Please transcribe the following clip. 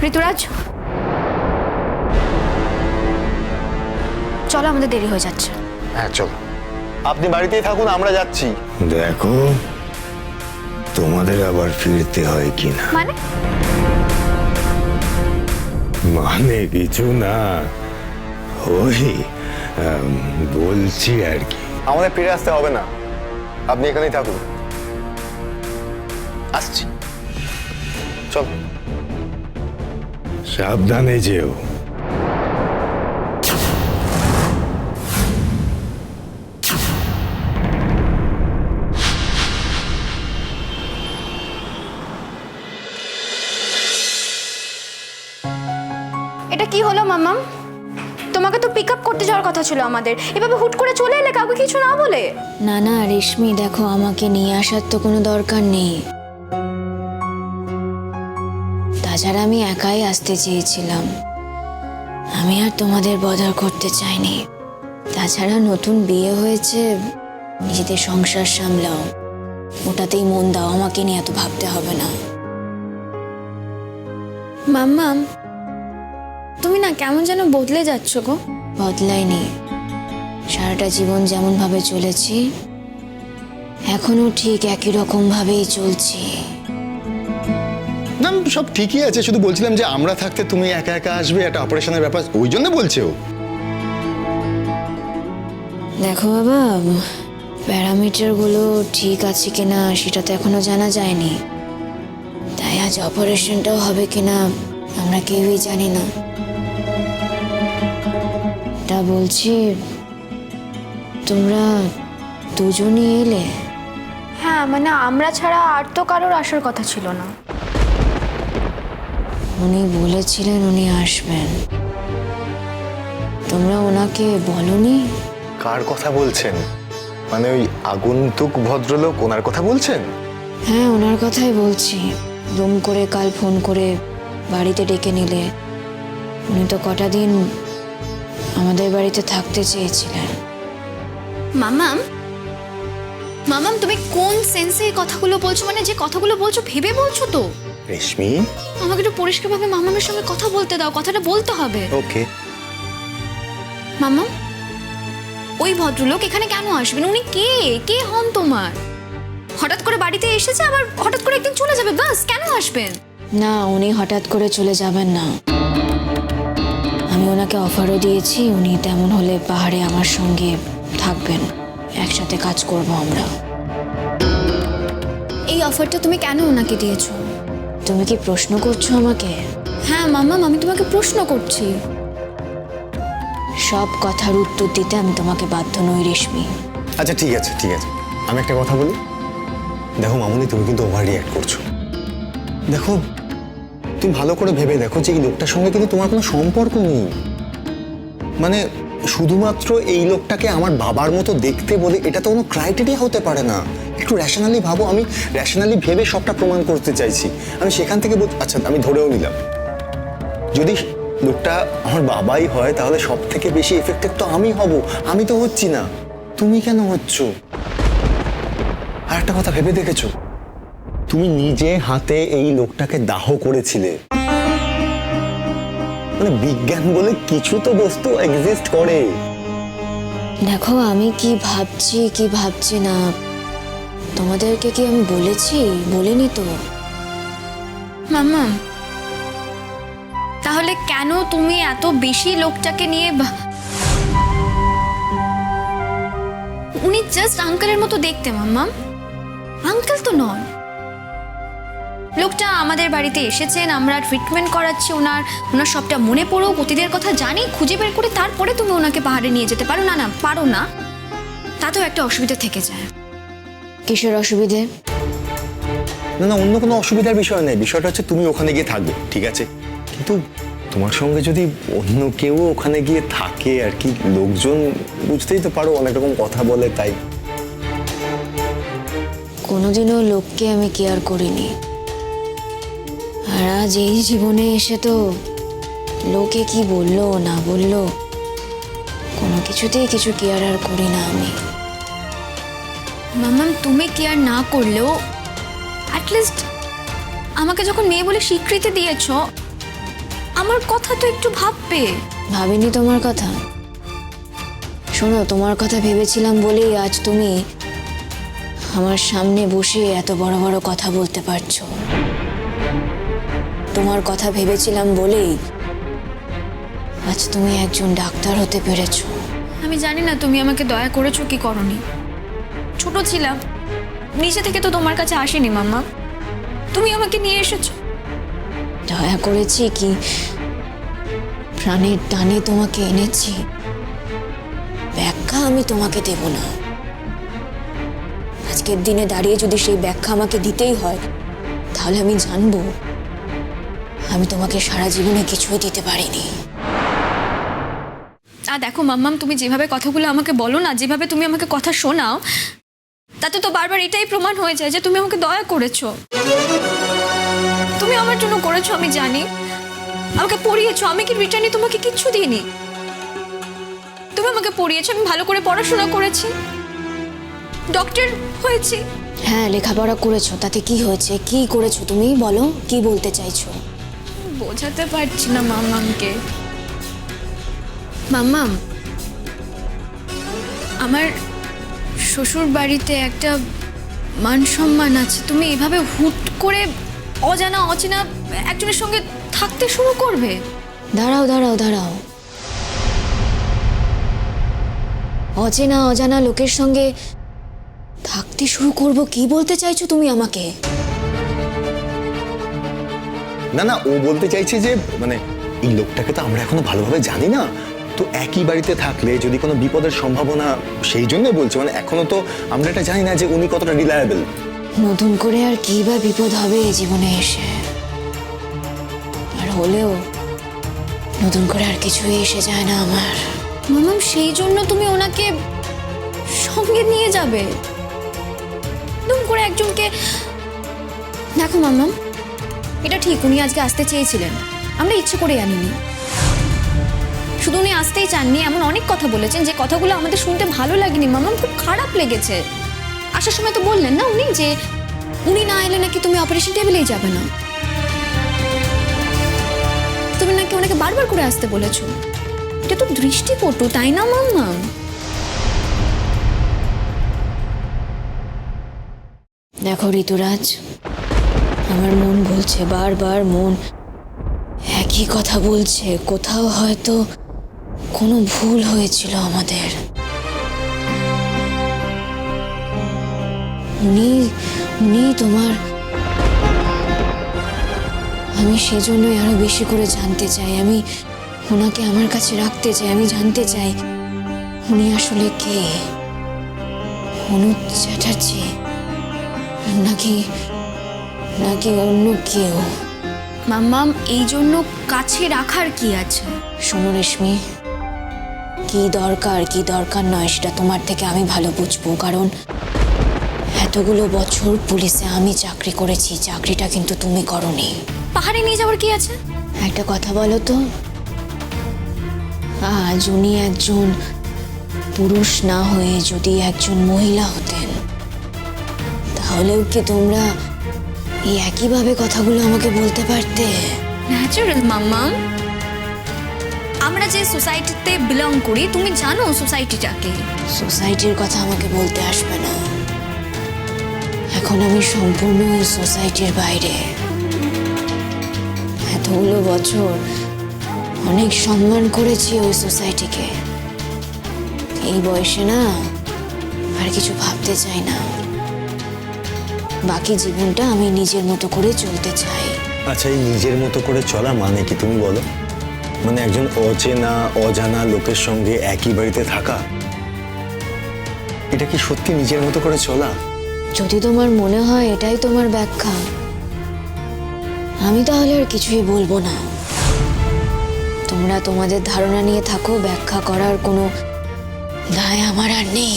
ঋতুরাজ, চলো, আমাদের দেরি হয়ে যাচ্ছে। হ্যাঁ চলো, আপনি বাড়িতেই থাকুন, আমরা যাচ্ছি। দেখো তোমাদের আবার ফিরতে হয় কিনা। মানে কিছু না, ওই বলছি আর কি। আমাদের ফিরে আসতে হবে না, আপনি এখানেই থাকুন। আসছি, চল। সাবধানে যেও। এটা কি হলো মাম্মাম? তোমাকে তো পিক আপ করতে যাওয়ার কথা ছিল আমাদের, এভাবে হুট করে চলে এলে কাউকে কিছু না বলে। না না রেশমি, দেখো আমাকে নিয়ে আসার তো কোনো দরকার নেই। তাছাড়া আমি একাই আসতে চেয়েছিলাম, আমি আর তোমাদের বদার করতে চাইনি। তাছাড়া নতুন বিয়ে হয়েছে, নিজেদের সংসার সামলাও, ওটাতেই মন দাও, আমাকে নিয়ে এত ভাবতে হবে না। মাম্মাম, তুমি না কেমন যেন বদলে যাচ্ছ গো। বদলাইনি, সারাটা জীবন যেমন ভাবে চলেছি এখনো ঠিক একই রকম ভাবেই চলছি। না সব ঠিকই আছে, শুধু বলছিলাম যে আমরা থাকতে তুমি একা একা আসবে, একটা অপারেশনের ব্যাপার, ওই জন্য বলছে ও। দেখো বাবা, প্যারামিটারগুলো ঠিক আছে কিনা সেটা তো এখনো জানা যায়নি, তাই আজ অপারেশনটাও হবে কিনা আমরা কেউই জানি না। তা বলছি, তোমরা দুজনই এলে? হ্যাঁ, মানে আমরা ছাড়া আর তো কারোর আসার কথা ছিল না। উনি বলেছিলেন উনি আসবেন, তোমরা ওনাকে বলনি? কার কথা বলছেন? মানে ওই আগন্তুক ভদ্রলোক, ওনার কথা বলছেন? হ্যাঁ, ওনার কথাই বলছি। দুম করে কাল ফোন করে বাড়িতে ডেকে নিলে। উনি তো কটা দিন আমাদের বাড়িতে থাকতে চেয়েছিলেন। মামাম, মামাম তুমি কোন সেন্সে এই কথাগুলো বলছো? মানে যে কথাগুলো বলছো ভেবে বলছো তো? রেশমি, আমাকে একটু পরিষ্কারভাবে মামামের সঙ্গে কথা বলতে দাও, কথাটা বলতে হবে। ওকে। মামাম, ওই ভদ্রলোক এখানে কেন আসবেন? উনি কে? কে হন তোমার? হঠাৎ করে বাড়িতে এসেছে, আবার হঠাৎ করে একদিন চলে যাবে, বাস কেন আসবেন? না, উনি হঠাৎ করে চলে যাবেন না। আমি ওনাকে অফারও দিয়েছি, উনি তেমন হলে পাহাড়ে আমার সঙ্গে থাকবেন, একসাথে কাজ করব আমরা। এই অফারটা তুমি কেন ওনাকে দিয়েছো? তুমি কি প্রশ্ন করছো আমাকে? হ্যাঁ মামাম, আমি তোমাকে প্রশ্ন করছি। সব কথার উত্তর দিতে আমি তোমাকে বাধ্য নই রেশমি। আচ্ছা ঠিক আছে ঠিক আছে, আমি একটা কথা বলি। দেখো মামুনি, তুমি কিন্তু ওভার রিঅ্যাক্ট করছো। দেখো, তুমি ভালো করে ভেবে দেখো যে এই লোকটার সঙ্গে কিন্তু তোমার কোনো সম্পর্ক নেই। মানে শুধুমাত্র এই লোকটাকে আমার বাবার মতো দেখতে বলে এটা তো কোনো ক্রাইটেরিয়া হতে পারে না। একটু র্যাশনালি ভাবো। আমি র্যাশনালি ভেবে সবটা প্রমাণ করতে চাইছি। আমি সেখান থেকে আচ্ছা আমি ধরেও নিলাম, যদি লোকটা আমার বাবাই হয় তাহলে সব থেকে বেশি এফেক্টেড তো আমি হব। আমি তো হচ্ছি না, তুমি কেন হচ্ছ? আর একটা কথা ভেবে দেখেছো, তুমি নিজে হাতে এই লোকটাকে দাহ করেছিলে। মানে বিজ্ঞান বলে কিছু তো বস্তু এক্সিস্ট করে। দেখো, আমি কি ভাবছি না তোমাদেরকে কি আমি বলেছি? বলিনি তো। মামাম, তাহলে কেন তুমি এত বেশি লোকটাকে নিয়ে উনি জাস্ট আঙ্কেলের মতো দেখতে মাম্মাম, আঙ্কেল তো নন। লোকটা আমাদের বাড়িতে এসেছেন, আমরা ট্রিটমেন্ট করাচ্ছি, ওনার সবটা মনে পড়ুক, অতীতের কথা জানি, খুঁজে বের করে তারপরে তুমি ওনাকে পাহাড়ে নিয়ে যেতে পারো। না না পারো না, তাতেও একটা অসুবিধা থেকে যায়। কিসের অসুবিধে? না না, অন্য কোনো অসুবিধার বিষয় নেই। বিষয়টা হচ্ছে তুমি ওখানে গিয়ে থাকবে, ঠিক আছে, কিন্তু তোমার সঙ্গে যদি অন্য কেউ ওখানে গিয়ে থাকে আর কি, লোকজন বুঝতেই তো পারো অনেক রকম কথা বলে, তাই। কোনোদিনও লোককে আমি কেয়ার করিনি, আর আজ এই জীবনে এসে তো লোকে কি বললো না বললো কোনো কিছুতেই কিছু কেয়ার আর করি না আমি। মাম্মাম, তুমি কেয়ার না করলেও অ্যাটলিস্ট আমাকে যখন মেয়ে বলে স্বীকৃতি দিয়েছো, আমার কথা তো একটু ভাববে। ভাবিনি তোমার কথা। শোনো, তোমার কথা ভেবেছিলাম বলেই আজ তুমি আমার সামনে বসে এত বড় বড় কথা বলতে পারছো। তোমার কথা ভেবেছিলাম বলেই আজ তুমি একজন ডাক্তার হতে পেরেছো। আমি জানি না তুমি আমাকে দয়া করেছো কি করনি। ছোট ছিলাম, নিচে থেকে তো তোমার কাছে আসেনি মাম্মা, তুমি আমাকে নিয়ে এসেছো। দয়া করেছি কি প্রাণের টানে তোমাকে এনেছি, ব্যাখ্যা আমি তোমাকে দেব না। আজকের দিনে দাঁড়িয়ে যদি সেই ব্যাখ্যা আমাকে দিতেই হয়, তাহলে আমি জানবো আমি তোমাকে সারা জীবনে কিছুই দিতে পারিনি। আর দেখো মাম্মাম, তুমি যেভাবে কথাগুলো আমাকে বলো না, যেভাবে তুমি আমাকে কথা শোনাও, তাতে তো বারবার এটাই প্রমাণ হয়ে যায় যে তুমি আমাকে দয়া করেছো। তুমি আমার জন্য করেছো আমি জানি, আমাকে পড়িয়েছো। আমি কি রিটার্নে তোমাকে কিচ্ছু দিইনি? তুমি আমাকে পড়িয়েছো, আমি ভালো করে পড়াশোনা করেছি, ডক্টর হয়েছি। হ্যাঁ, লেখাপড়া করেছো, তাতে কি হয়েছে? কি করেছো তুমি বলো, কি বলতে চাইছো? বোঝাতে পারছি না মাম্মামকে। মাম্মাম, আমার শ্বশুর বাড়িতে একটা মান সম্মান আছে। তুমি এভাবে হুট করে অজানা অচেনা একজনের সঙ্গে থাকতে শুরু করবে? দাঁড়াও দাঁড়াও দাঁড়াও, অচেনা অজানা লোকের সঙ্গে থাকতে শুরু করব? কি বলতে চাইছো তুমি আমাকে? না না, ও বলতে চাইছে যে মানে এই লোকটাকে তো আমরা এখনো ভালোভাবে জানি না, তো একই বাড়িতে থাকলে যদি কোনো বিপদের সম্ভাবনা, সেই জন্য বলছে। মানে এখনো তো আমরা এটা জানি না যে উনি কতটা রিলায়েবল। নতুন করে আর কি বা বিপদ হবে এই জীবনে এসে? আর হলেও নতুন করে আর কিছুই এসে যায় না আমার। মাম্মাম, সেই জন্য তুমি ওনাকে সঙ্গে নিয়ে যাবে? দুম করে একজনকে দেখো মাম্মাম, এটা ঠিক উনি আজকে আসতে চেয়েছিলেন, আমরা ইচ্ছে করে আনিনি। শুধু উনি আসতেই চাননি, এমন অনেক কথা বলেছেন যে কথাগুলো আমাদের শুনতে ভালো লাগেনি মাম্মাম, খুব খারাপ লেগেছে। আসার সময় তো বললেন না উনি যে উনি না এলে নাকি তুমি অপারেশন টেবিলেই যাবে না। তুমি নাকি ওনাকে বারবার করে আসতে বলেছো। এটা তো দৃষ্টিকটু, তাই না মাম্মাম? দেখো ঋতুরাজ, আমার মন বলছে, বারবার মন একই কথা বলছে, কোথাও হয়তো কোনো ভুল হয়েছিল আমাদের। উনি তোমার, আমি সেজন্যই আরো বেশি করে জানতে চাই। আমি ওনাকে আমার কাছে রাখতে চাই। আমি জানতে চাই উনি আসলে কে, অনুজ চ্যাটার্জি নাকি নাকি অন্য কেউ। মাম্মাম, এই জন্য কাছে রাখার কি আছে? শোনো রেশমি, কি দরকার কি দরকার নয় সেটা তোমার থেকে আমি ভালো বুঝবো। কারণ এতগুলো বছর পুলিশে আমি চাকরি করেছি, চাকরিটা কিন্তু তুমি করনি। পাহাড়ে নিয়ে যাওয়ার কি আছে? একটা কথা বলো তো, আজ উনি একজন পুরুষ না হয়ে যদি একজন মহিলা হতেন, তাহলেও কি তোমরা এই একইভাবে কথাগুলো আমাকে বলতে পারতে? ন্যাচারাল মাম্মাম, আমরা যে সোসাইটিতে বিলং করি, তুমি জানো সোসাইটিটাকে। সোসাইটির কথা আমাকে বলতে আসবে না। এখন আমি সম্পূর্ণ এই সোসাইটির বাইরে। এতগুলো বছর অনেক সম্মান করেছি ওই সোসাইটিকে। এই বয়সে না আর কিছু ভাবতে চাই না। বাকি জীবনটা আমি নিজের মতো করে চলতে চাই। আচ্ছা, এই নিজের মতো করে চলা মানে কি তুমি বলো? মানে একজন অচেনা অজানা লোকের সঙ্গে একই বাড়িতে থাকা, এটা কি সত্যি নিজের মতো করে চলা? যদি তোমার মনে হয় এটাই তোমার ব্যাখ্যা, আমি তাহলে আর কিছুই বলবো না। তোমরা তোমাদের ধারণা নিয়ে থাকো, ব্যাখ্যা করার কোনো দায় আমার আর নেই।